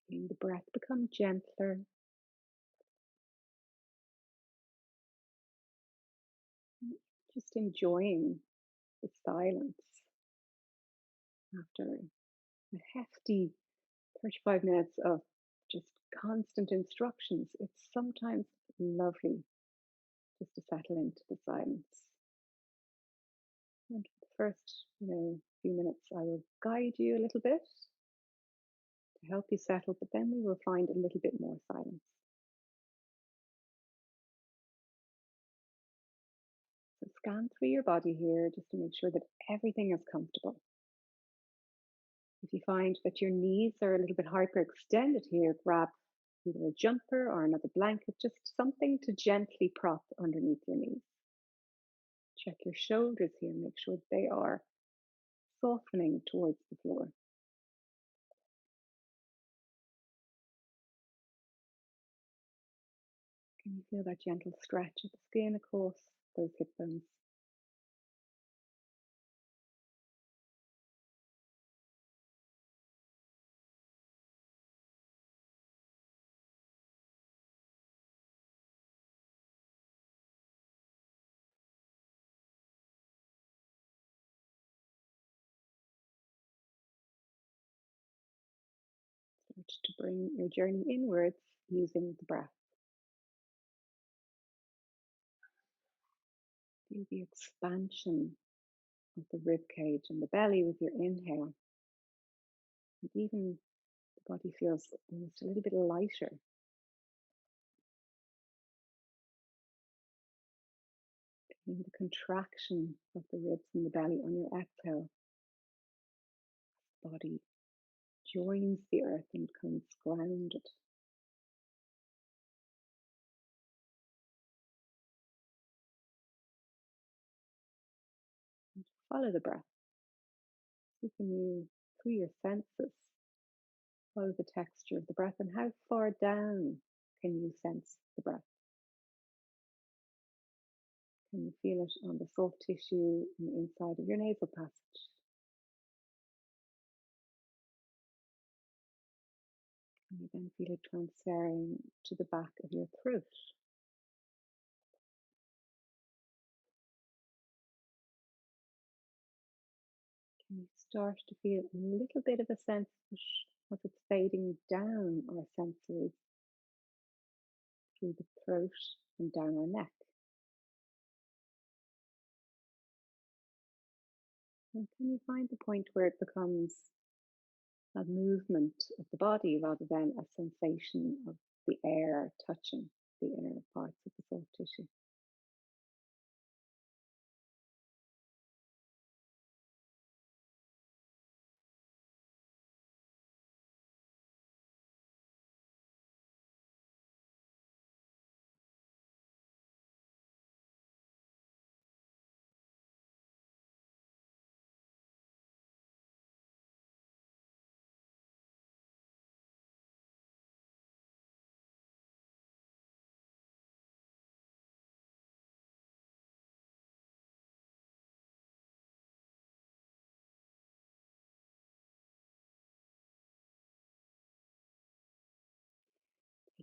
Feeling the breath become gentler. Just enjoying the silence after a hefty 35 minutes of just constant instructions. It's sometimes lovely just to settle into the silence. And for the first, few minutes, I will guide you a little bit to help you settle, but then we will find a little bit more silence. So scan through your body here just to make sure that everything is comfortable. If you find that your knees are a little bit hyperextended here, grab either a jumper or another blanket, just something to gently prop underneath your knees. Check your shoulders here, make sure that they are softening towards the floor. Can you feel that gentle stretch of the skin across those hip bones? Start to bring your journey inwards using the breath. Feel the expansion of the rib cage and the belly with your inhale. And even the body feels almost a little bit lighter. Feeling the contraction of the ribs and the belly on your exhale. Body joins the earth and becomes grounded. And follow the breath. So can you, through your senses, follow the texture of the breath and how far down can you sense the breath? Can you feel it on the soft tissue on the inside of your nasal passage? Can you then feel it transferring to the back of your throat? Can you start to feel a little bit of a sense as it's fading down our sensories through the throat and down our neck. And can you find the point where it becomes a movement of the body rather than a sensation of the air touching the inner parts of the soft tissue?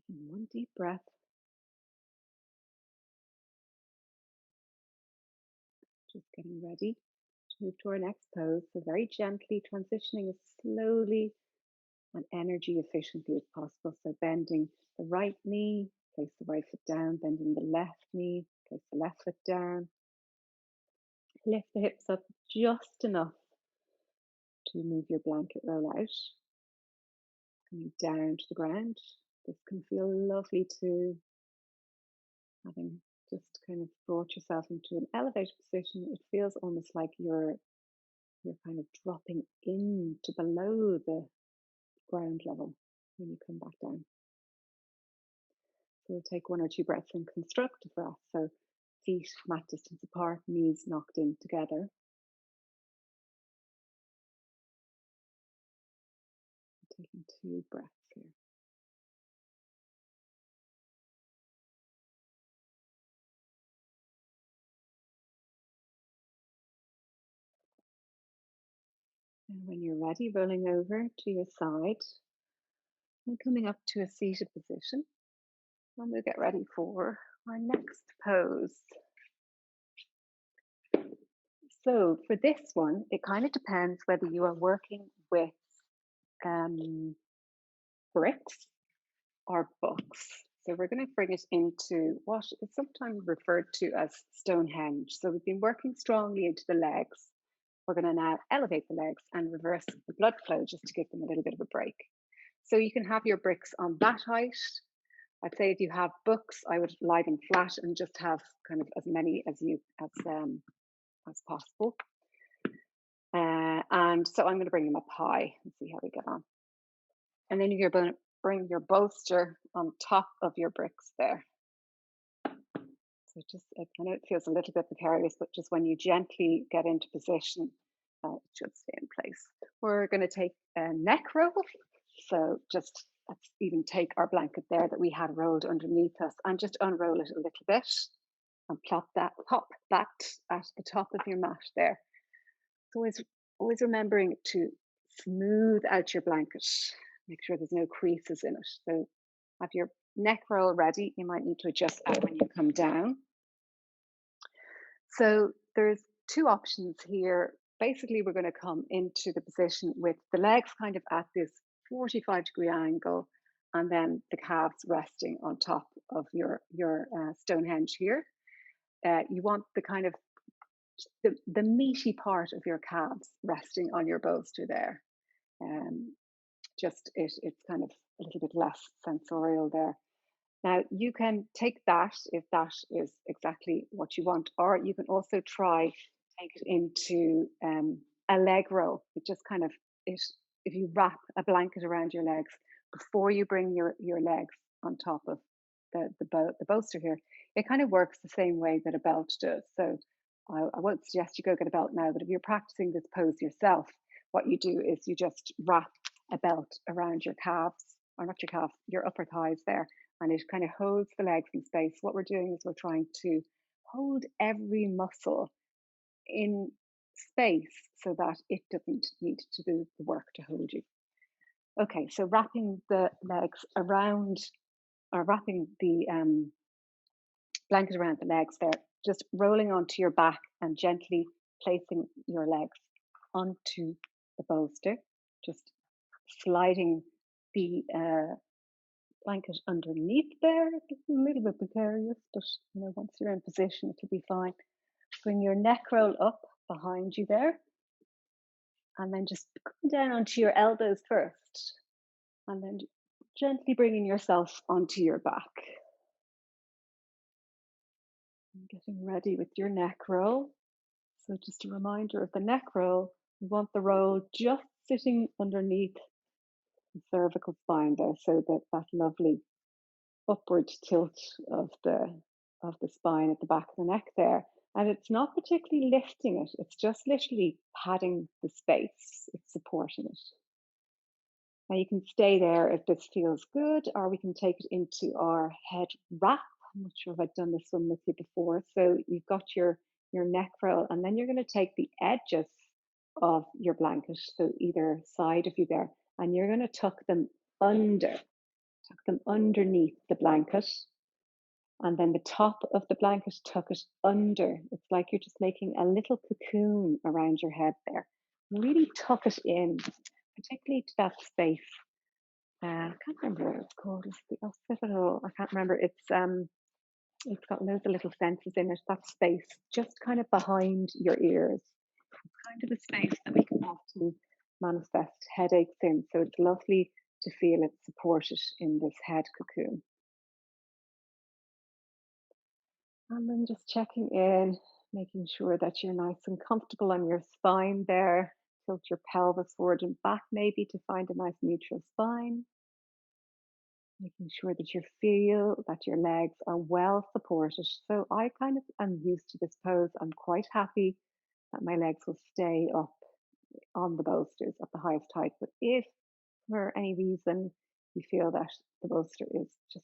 Taking one deep breath, just getting ready to move to our next pose. So very gently transitioning as slowly and energy efficiently as possible. So bending the right knee, place the right foot down, bending the left knee, place the left foot down. Lift the hips up just enough to move your blanket roll out. Coming down to the ground. This can feel lovely too, having just kind of brought yourself into an elevated position. It feels almost like you're kind of dropping into below the ground level when you come back down. So we'll take one or two breaths in constructive breath. So feet mat distance apart, knees knocked in together. Taking two breaths here. And when you're ready, rolling over to your side and coming up to a seated position. And we'll get ready for our next pose. So for this one, it kind of depends whether you are working with bricks or books. So we're going to bring it into what is sometimes referred to as Stonehenge. So we've been working strongly into the legs. We're going to now elevate the legs and reverse the blood flow just to give them a little bit of a break. So you can have your bricks on that height. I'd say if you have books, I would lie them flat and just have kind of as many as possible. And so I'm going to bring them up high and see how we get on. And then you're going to bring your bolster on top of your bricks there. So just, I know it feels a little bit precarious, but just when you gently get into position, it should stay in place. We're going to take a neck roll. So just let's even take our blanket there that we had rolled underneath us and just unroll it a little bit and pop that at the top of your mat there. So always remembering to smooth out your blanket. Make sure there's no creases in it. So have your neck roll ready. You might need to adjust that when you come down. So there's two options here. Basically, we're going to come into the position with the legs kind of at this 45-degree angle, and then the calves resting on top of your Stonehenge here. You want the kind of the meaty part of your calves resting on your bolster there. It's kind of a little bit less sensorial there. Now you can take that if that is exactly what you want, or you can also try take it into a leg roll. It just kind of if you wrap a blanket around your legs before you bring your legs on top of the bolster here, it kind of works the same way that a belt does. So I won't suggest you go get a belt now, but if you're practicing this pose yourself, what you do is you just wrap a belt around your calves, or not your calves, your upper thighs there, and it kind of holds the legs in space. What we're doing is we're trying to hold every muscle in space so that it doesn't need to do the work to hold you. Okay, so wrapping the legs around, or wrapping the blanket around the legs there, just rolling onto your back and gently placing your legs onto the bolster, just sliding the blanket underneath there. It's a little bit precarious, but once you're in position, it'll be fine. Bring your neck roll up behind you there, and then just come down onto your elbows first, and then gently bringing yourself onto your back. And getting ready with your neck roll. So just a reminder of the neck roll. We want the roll just sitting underneath the cervical spine there, so that lovely upward tilt of the spine at the back of the neck there. And it's not particularly lifting it, it's just literally padding the space, it's supporting it. Now you can stay there if this feels good, or we can take it into our head wrap. I'm not sure if I've done this one with you before. So you've got your neck roll, and then you're going to take the edges of your blanket, so either side of you there, and you're going to tuck them underneath the blanket, and then the top of the blanket, tuck it under. It's like you're just making a little cocoon around your head there. Really tuck it in, particularly to that space. I can't remember what it's called. It's the occipital. I can't remember. It's got loads of little senses in it. That space, just kind of behind your ears. It's kind of a space that we can often manifest headaches in. So it's lovely to feel it supported in this head cocoon. And then just checking in, making sure that you're nice and comfortable on your spine there. Tilt your pelvis forward and back maybe to find a nice neutral spine. Making sure that you feel that your legs are well supported. So I kind of am used to this pose. I'm quite happy that my legs will stay up on the bolsters at the highest height. But if for any reason you feel that the bolster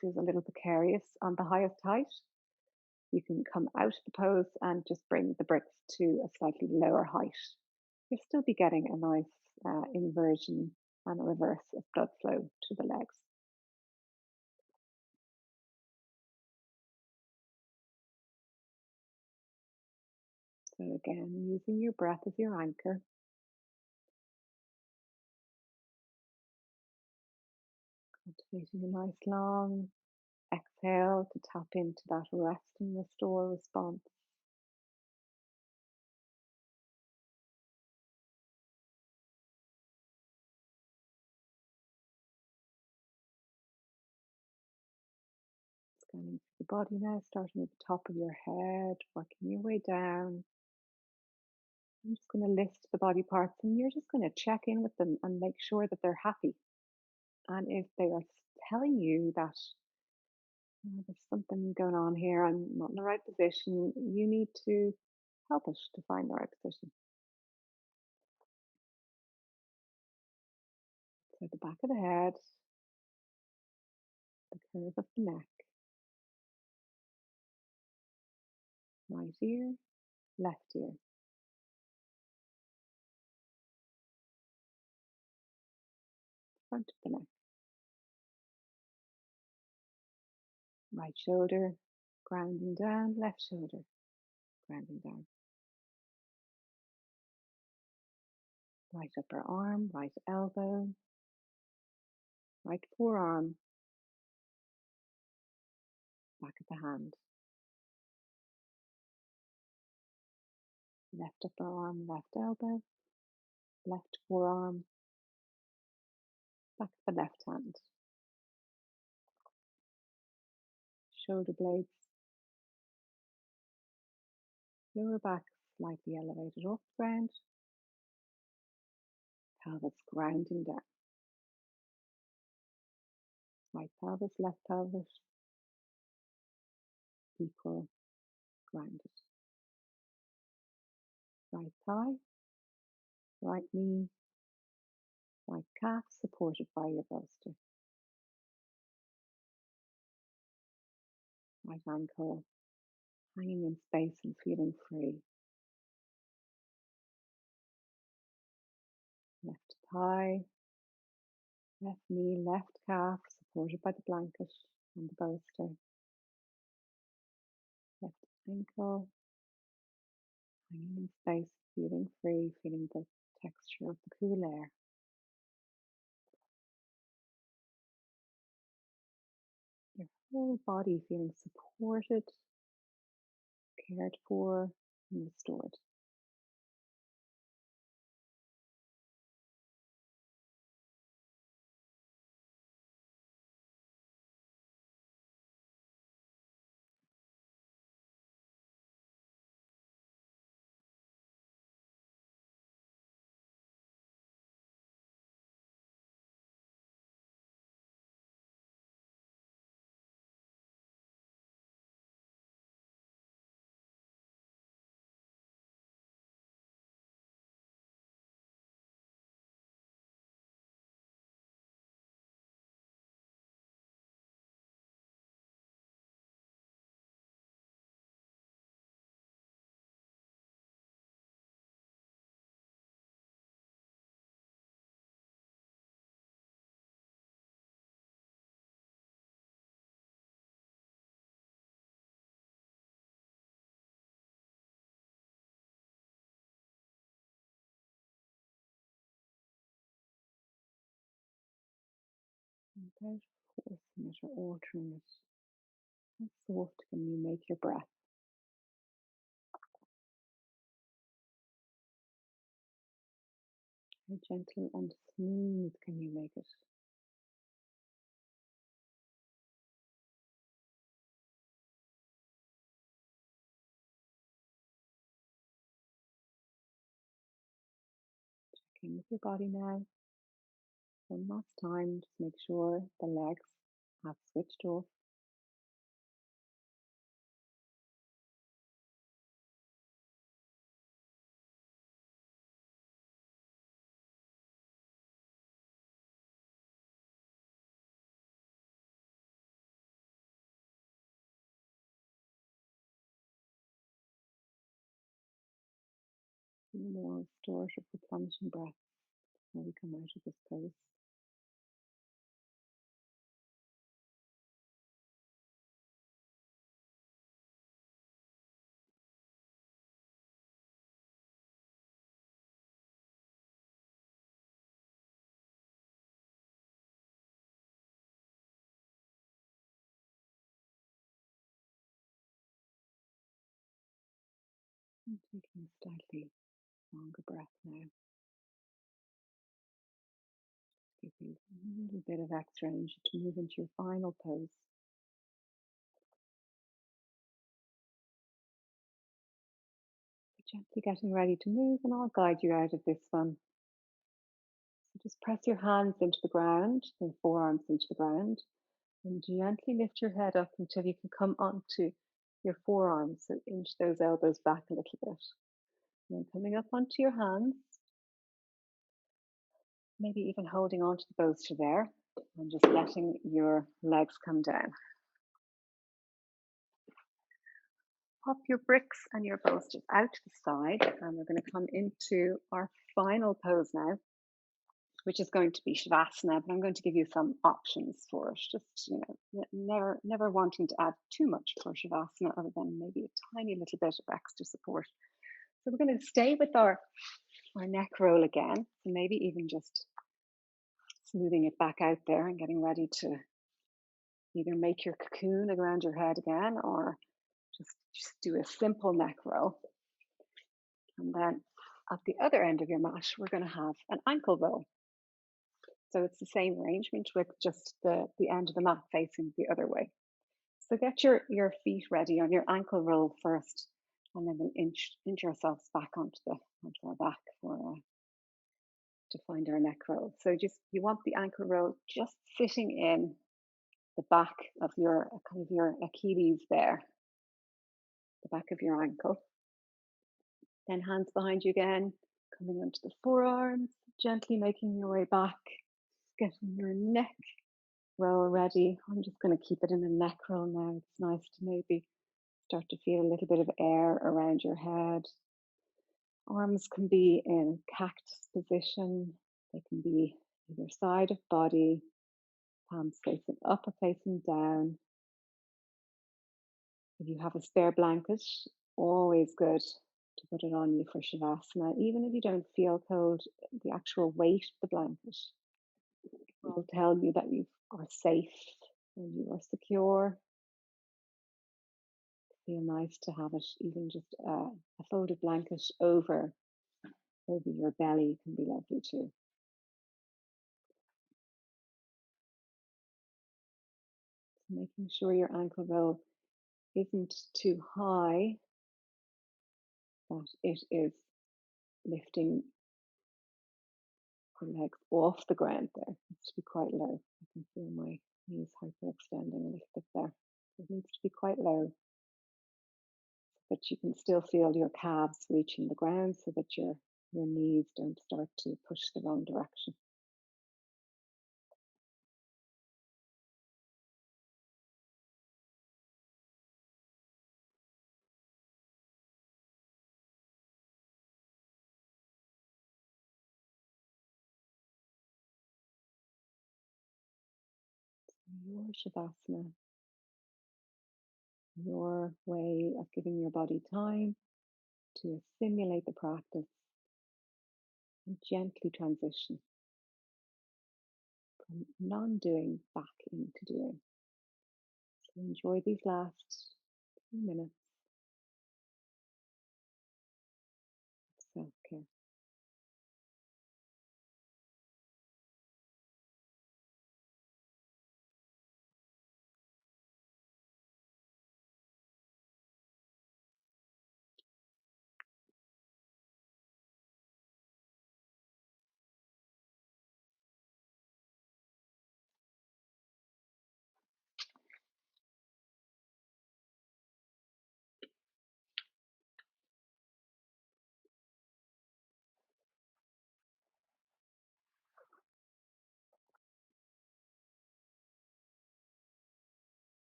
feels a little precarious on the highest height, you can come out of the pose and just bring the bricks to a slightly lower height. You'll still be getting a nice inversion and a reverse of blood flow to the legs. So again, using your breath as your anchor. Cultivating a nice long exhale to tap into that rest and restore response. Scanning through the body now, starting at the top of your head, working your way down. I'm just going to list the body parts, and you're just going to check in with them and make sure that they're happy. And if they are telling you that there's something going on here, I'm not in the right position, you need to help us to find the right position. So the back of the head, the curve of the neck, right ear, left ear, front of the neck, right shoulder, grounding down, left shoulder, grounding down. Right upper arm, right elbow, right forearm, back of the hand, left upper arm, left elbow, left forearm, back of the left hand. Shoulder blades, lower back slightly elevated off the ground, pelvis grounding down. Right pelvis, left pelvis, equal, grounded. Right thigh, right knee, right calf supported by your bolster. Right ankle hanging in space and feeling free. Left thigh, left knee, left calf supported by the blanket and the bolster. Left ankle hanging in space, feeling free, feeling the texture of the cool air. Whole body feeling supported, cared for, and restored. Without forcing it or altering it, how soft can you make your breath? How gentle and smooth can you make it? Checking with your body now. One last time, just make sure the legs have switched off. More restorative, replenishing breath before we come out of this pose. And taking a slightly longer breath now. Give you a little bit of extra energy to move into your final pose. Gently getting ready to move, and I'll guide you out of this one. So just press your hands into the ground, the forearms into the ground, and gently lift your head up until you can come onto your forearms. So inch those elbows back a little bit. And then coming up onto your hands, maybe even holding onto the bolster there, and just letting your legs come down. Pop your bricks and your bolsters out to the side, and we're going to come into our final pose now, which is going to be Shavasana, but I'm going to give you some options for it. Just, never wanting to add too much for Shavasana other than maybe a tiny little bit of extra support. So we're going to stay with our neck roll again. So maybe even just smoothing it back out there and getting ready to either make your cocoon around your head again, or just do a simple neck roll. And then at the other end of your mat, we're going to have an ankle roll. So it's the same arrangement with just the end of the mat facing the other way. So get your feet ready on your ankle roll first, and then we'll inch ourselves back onto our back for to find our neck roll. So you want the ankle roll just sitting in the back of your Achilles there, the back of your ankle. Then hands behind you again, coming onto the forearms, gently making your way back, getting your neck roll ready. I'm just going to keep it in a neck roll now. It's nice to maybe start to feel a little bit of air around your head. Arms can be in cactus position. They can be either side of body, palms facing up or facing down. If you have a spare blanket, always good to put it on you for Shavasana. Even if you don't feel cold, the actual weight of the blanket will tell you that you are safe So you are secure. Feel nice to have it, even just a folded blanket over your belly can be lovely too. So making sure your ankle roll isn't too high, that it is lifting the legs off the ground there. It needs to be quite low. I can feel my knees hyperextending a little bit there. It needs to be quite low, but you can still feel your calves reaching the ground so that your knees don't start to push the wrong direction. Your Shavasana, your way of giving your body time to assimilate the practice and gently transition from non-doing back into doing. So enjoy these last few minutes of self-care.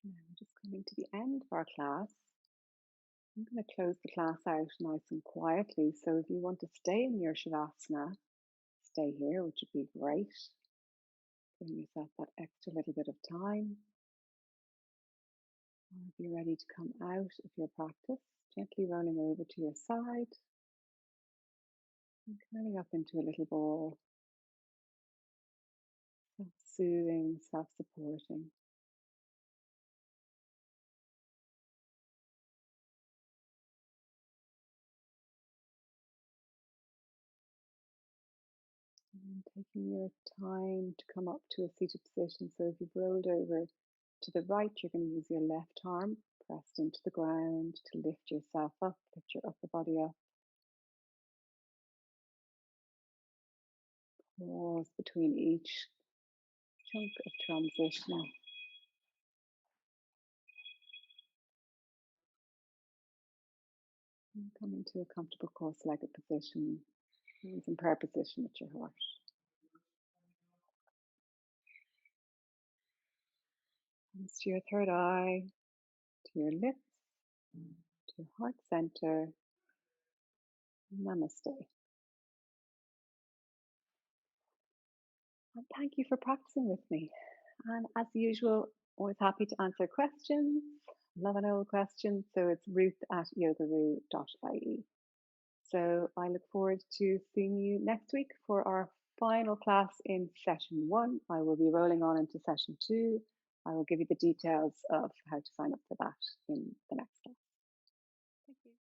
Now we're just coming to the end of our class. I'm going to close the class out nice and quietly. So if you want to stay in your Shavasana, stay here, which would be great. Give yourself that extra little bit of time. Or if you're ready to come out of your practice, gently rolling over to your side and curling up into a little ball. Self-soothing, self-supporting. And taking your time to come up to a seated position. So if you've rolled over to the right, you're going to use your left arm pressed into the ground to lift yourself up, lift your upper body up. Pause between each chunk of transition. And come into a comfortable cross-legged position, hands in prayer position at your heart. Hands to your third eye, to your lips, to your heart center. Namaste. And thank you for practicing with me. And as usual, always happy to answer questions. Love an old question. So it's ruth@yogaroo.ie. So I look forward to seeing you next week for our final class in session 1. I will be rolling on into session 2. I will give you the details of how to sign up for that in the next class. Thank you.